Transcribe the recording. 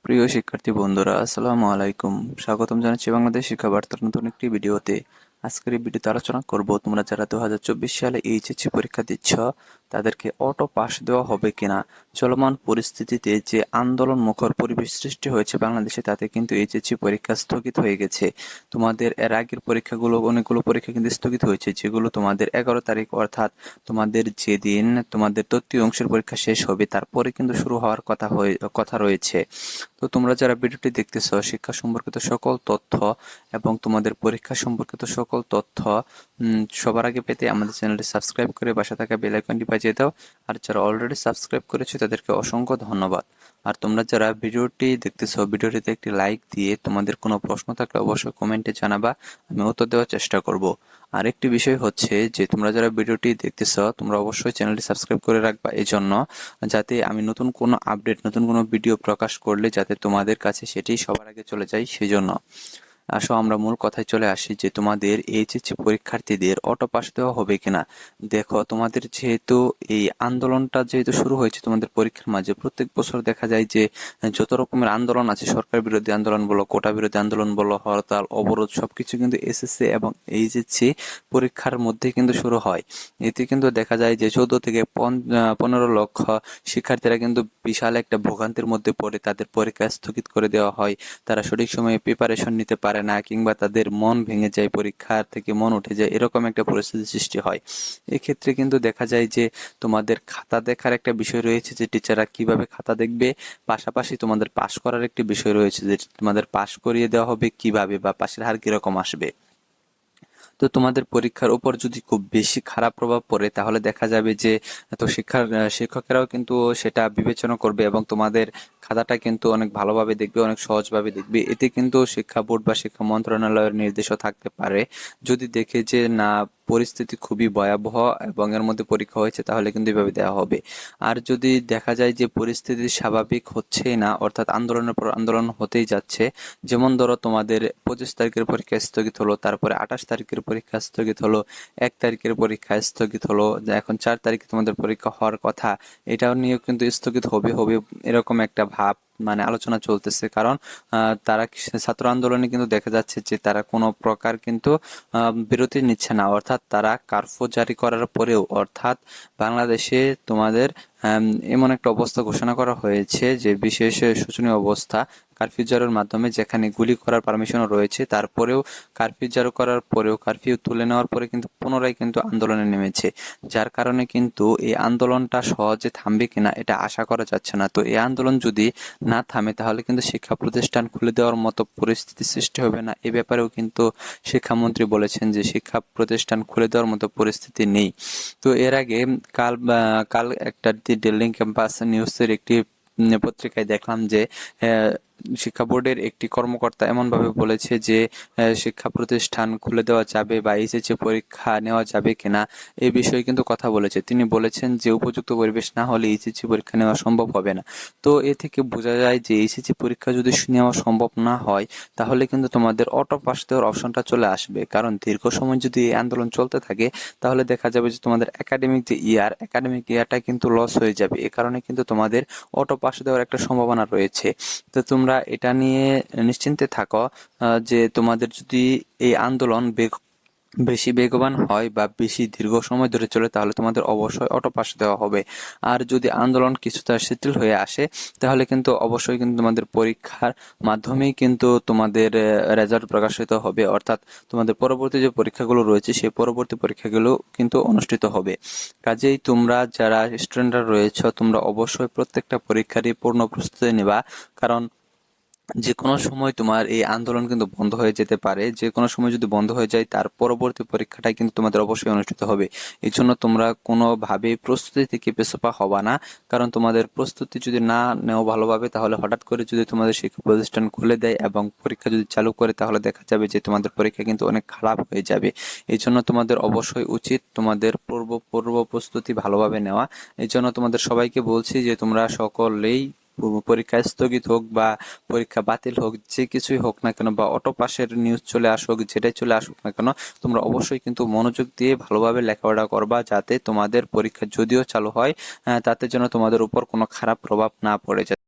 প্রিয় শিক্ষার্থী বন্ধুরা, আসসালামু আলাইকুম। স্বাগতম জানাচ্ছি বাংলাদেশ শিক্ষা বার্তার নতুন একটি ভিডিওতে। আজকের এই ভিডিওতে আলোচনা করব তোমরা যারা 2024 সালে এইচএসসি পরীক্ষা দিচ্ছ তাদেরকে অটো পাস দেওয়া হবে কিনা। চলমান পরিস্থিতিতে যে আন্দোলন মুখর পরিবেশ সৃষ্টি হয়েছে বাংলাদেশে, তাতে কিন্তু এইচএসসি পরীক্ষা স্থগিত হয়ে গেছে। তোমাদের এর আগের পরীক্ষাগুলো, অনেকগুলো পরীক্ষা কিন্তু স্থগিত হয়েছে, যেগুলো তোমাদের 11 তারিখ অর্থাৎ তোমাদের যেদিন তোমাদের তৃতীয় অংশের পরীক্ষা শেষ হবে তারপরে কিন্তু শুরু হওয়ার কথা রয়েছে। তো তোমরা যারা ভিডিওটি দেখতেছ, শিক্ষা সম্পর্কিত সকল তথ্য এবং তোমাদের পরীক্ষা সম্পর্কিত সকল তথ্য সবার আগে পেতে আমাদের চ্যানেলটি সাবস্ক্রাইব করে পাশে থাকা বেল আইকনটি বাজিয়ে দাও। আর যারা অলরেডি সাবস্ক্রাইব করেছে তাদেরকে অসংখ্য ধন্যবাদ। আর তোমরা যারা ভিডিওটি দেখতেছ, ভিডিওটিতে একটি লাইক দিয়ে তোমাদের কোনো প্রশ্ন থাকলে অবশ্যই কমেন্টে জানাবা, আমি উত্তর দেওয়ার চেষ্টা করব। আরেকটি বিষয় হচ্ছে যে তোমরা যারা ভিডিওটি দেখতেছ তোমরা অবশ্যই চ্যানেলটি সাবস্ক্রাইব করে রাখবা, এই জন্য যাতে আমি নতুন কোনো আপডেট, নতুন কোনো ভিডিও প্রকাশ করলে যাতে তোমাদের কাছে সেটি সবার আগে চলে যায়, সেই জন্য। আসো আমরা মূল কথায় চলে আসি যে তোমাদের এইচএসসি পরীক্ষার্থীদের অটো পাস দেওয়া হবে কিনা। দেখো, তোমাদের যেহেতু এই আন্দোলনটা যেহেতু শুরু হয়েছে তোমাদের পরীক্ষার মাঝে, প্রত্যেক বছর দেখা যায় যে যত রকমের আন্দোলন আছে, সরকার বিরোধী আন্দোলন বলো, কোটা বিরোধী আন্দোলন বলো, হরতাল, অবরোধ, সবকিছু কিন্তু এসএসসি এবং এইচএসসি পরীক্ষার মধ্যে কিন্তু শুরু হয়। এতে কিন্তু দেখা যায় যে 14 থেকে 15 লক্ষ শিক্ষার্থীরা কিন্তু বিশাল একটা ভোগান্তির মধ্যে পড়ে, তাদের পরীক্ষা স্থগিত করে দেওয়া হয়। তারা সঠিক সময়ে প্রিপারেশন নিতে পারে না, কিংবা তাদের মন ভেঙে যায়, পরীক্ষা থেকে মন উঠে যায়, এরকম একটা পরিস্থিতি সৃষ্টি হয়। এক্ষেত্রে কিন্তু দেখা যায় যে তোমাদের খাতা দেখার একটা বিষয় রয়েছে, যে টিচাররা কিভাবে খাতা দেখবে, পাশাপাশি তোমাদের পাশ করার একটি বিষয় রয়েছে, যে তোমাদের পাশ করিয়ে দেওয়া হবে কিভাবে বা পাশের হার কিরকম আসবে। তো তোমাদের পরীক্ষার উপর যদি খুব বেশি খারাপ প্রভাব পড়ে, তাহলে দেখা যাবে যে তো শিক্ষকেরাও কিন্তু সেটা বিবেচনা করবে এবং তোমাদের খাতাটা কিন্তু অনেক ভালোভাবে দেখবে, অনেক সহজভাবে দেখবে। এতে কিন্তু শিক্ষা বোর্ড বা শিক্ষা মন্ত্রণালয়ের নির্দেশও থাকতে পারে, যদি দেখে যে না, পরিস্থিতি খুবই ভয়াবহ এবং এর মধ্যে পরীক্ষা হয়েছে, তাহলে কিন্তু এভাবে দেওয়া হবে। আর যদি দেখা যায় যে পরিস্থিতি স্বাভাবিক হচ্ছেই না, অর্থাৎ আন্দোলনের পর আন্দোলন হতেই যাচ্ছে, যেমন ধরো তোমাদের 25 তারিখের পরীক্ষা স্থগিত হলো, তারপরে 28 তারিখের পরীক্ষা স্থগিত হলো, 1 তারিখের পরীক্ষা স্থগিত হলো, এখন 4 তারিখে তোমাদের পরীক্ষা হওয়ার কথা, এটাও নিয়েও কিন্তু স্থগিত হবে হবে এরকম একটা ভাব, মানে আলোচনা চলতেছে। কারণ তারা ছাত্র আন্দোলনে কিন্তু দেখা যাচ্ছে যে তারা কোনো প্রকার কিন্তু বিরতি নিচ্ছে না, অর্থাৎ তারা কারফিউ জারি করার পরেও, অর্থাৎ বাংলাদেশে তোমাদের এমন একটা অবস্থা ঘোষণা করা হয়েছে যে বিশেষ শোচনীয় অবস্থা, কারফিউ জারির মাধ্যমে, যেখানে গুলি করার পারমিশনও রয়েছে, তারপরেও কারফিউ জারি করার পরেও, কারফিউ তুলে নেওয়ার পরে কিন্তু পুনরায় কিন্তু আন্দোলনে নেমেছে। যার কারণে কিন্তু এই আন্দোলনটা সহজে থামবে কিনা এটা আশা করা যাচ্ছে না। তো এই আন্দোলন যদি না থামে, তাহলে কিন্তু শিক্ষা প্রতিষ্ঠান খুলে দেওয়ার মতো পরিস্থিতি সৃষ্টি হবে না। এ ব্যাপারেও কিন্তু শিক্ষামন্ত্রী বলেছেন যে শিক্ষা প্রতিষ্ঠান খুলে দেওয়ার মতো পরিস্থিতি নেই। তো এর আগে কাল একটা ডেলিং ক্যাম্পাস নিউজের একটি পত্রিকায় দেখলাম যে আহ, শিক্ষা বোর্ডের একটি কর্মকর্তা এমনভাবে বলেছে যে শিক্ষা প্রতিষ্ঠান খুলে দেওয়া যাবে বা এইচএসসি পরীক্ষা নেওয়া যাবে কিনা, এই বিষয়ে কিন্তু কথা বলেছে। তিনি বলেছেন যে উপযুক্ত পরিবেশ না হলে এইচএসসি পরীক্ষা নেওয়া সম্ভব হবে না। তো এ থেকে বোঝা যায় যে এইচএসসি পরীক্ষা যদি নেওয়া সম্ভব না হয়, তাহলে কিন্তু তোমাদের অটো পাস দেওয়ার অপশনটা চলে আসবে। কারণ দীর্ঘ সময় যদি এই আন্দোলন চলতে থাকে, তাহলে দেখা যাবে যে তোমাদের একাডেমিক ইয়ারটা কিন্তু লস হয়ে যাবে। এ কারণে কিন্তু তোমাদের অটো পাস দেওয়ার একটা সম্ভাবনা রয়েছে। তো তোমরা এটা নিয়ে নিশ্চিন্তে থাকো যে তোমাদের যদি এই আন্দোলন বেশি বেগবান হয় বা বেশি দীর্ঘ সময় ধরে চলে, তাহলে তোমাদের অবশ্যই অটো পাস দেওয়া হবে। আর যদি আন্দোলন কিছুটা শিথিল হয়ে আসে, তাহলে কিন্তু অবশ্যই কিন্তু তোমাদের পরীক্ষার মাধ্যমেই কিন্তু তোমাদের রেজাল্ট প্রকাশিত হবে, অর্থাৎ তোমাদের পরবর্তী যে পরীক্ষাগুলো রয়েছে সেই পরবর্তী পরীক্ষাগুলো কিন্তু অনুষ্ঠিত হবে। কাজেই তোমরা যারা স্টুডেন্টরা রয়েছে, তোমরা অবশ্যই প্রত্যেকটা পরীক্ষারই পূর্ণ প্রস্তুতি নেবা। কারণ যে কোনো সময় তোমার এই আন্দোলন কিন্তু বন্ধ হয়ে যেতে পারে। যে কোনো সময় যদি বন্ধ হয়ে যায়, তার পরবর্তী পরীক্ষাটাই কিন্তু তোমাদের অবশ্যই অনুষ্ঠিত হবে। এই জন্য তোমরা কোনোভাবে প্রস্তুতি থেকে পেছপা হবা না। কারণ তোমাদের প্রস্তুতি যদি না নেও ভালোভাবে, তাহলে হঠাৎ করে যদি তোমাদের শিক্ষা প্রতিষ্ঠান খুলে দেয় এবং পরীক্ষা যদি চালু করে, তাহলে দেখা যাবে যে তোমাদের পরীক্ষা কিন্তু অনেক খারাপ হয়ে যাবে। এই জন্য তোমাদের অবশ্যই উচিত তোমাদের পূর্ব প্রস্তুতি ভালোভাবে নেওয়া। এই জন্য তোমাদের সবাইকে বলছি যে তোমরা সকলেই পরীক্ষা স্থগিত হোক বা পরীক্ষা বাতিল হোক, যে কিছুই হোক না কেন, বা অটো পাসের নিউজ চলে আসুক, যেটাই চলে আসুক না কেন, তোমরা অবশ্যই কিন্তু মনোযোগ দিয়ে ভালোভাবে লেখাপড়া করবা, যাতে তোমাদের পরীক্ষা যদিও চালু হয়, তাতে যেন তোমাদের উপর কোনো খারাপ প্রভাব না পড়ে যায়।